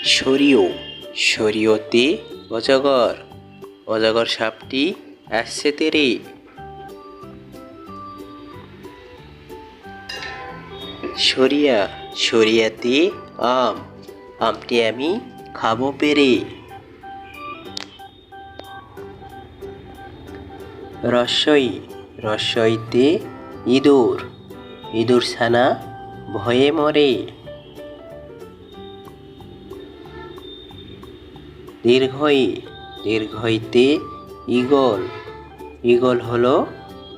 সরিও সরিয়তে অজগর অজগর সাপটি আসছে তেরে। সরিয়া সরিয়াতে আম আমটি আমি খাবো পেরে। রস্বই রস্বইতে ইঁদুর ইঁদুর ছানা ভয়ে মরে। দীর্ঘই দীর্ঘইতে ঈগল ঈগল হলো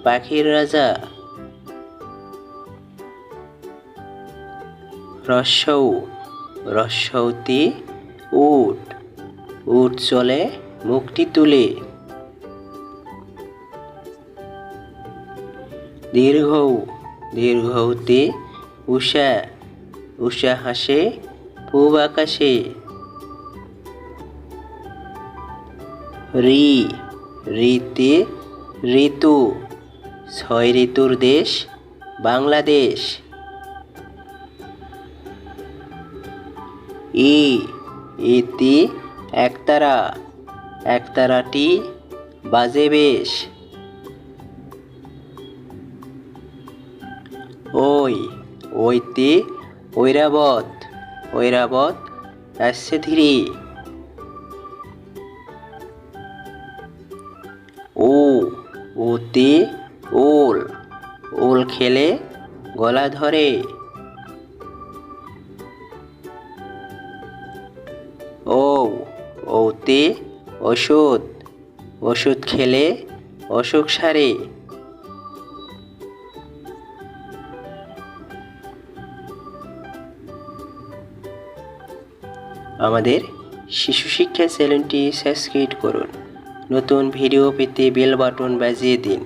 পাখির রাজা। রস্বউ রস্বউতে উট উট চলে মুখটি তুলে। দীর্ঘৌ দীর্ঘৌতে উষা উষা হাসে পূব আকাশে। রি রিতে ঋতু ছয় ঋতুর দেশ বাংলাদেশ। ই ইতি একতারা একতারাটি বাজে বেশ। ওই ওইতে ঐরাবত ঐরাবত আসছে ধীরে। ও ওতে ওল ওল খেলে গলা ধরে। ও ওতে ওষুধ ওষুধ খেলে অসুখ সারে। আমাদের শিশু শিক্ষা চ্যানেলটি সাবস্ক্রাইব করুন। নতুন ভিডিও পেতে বেল বাটন বাজিয়ে দিন।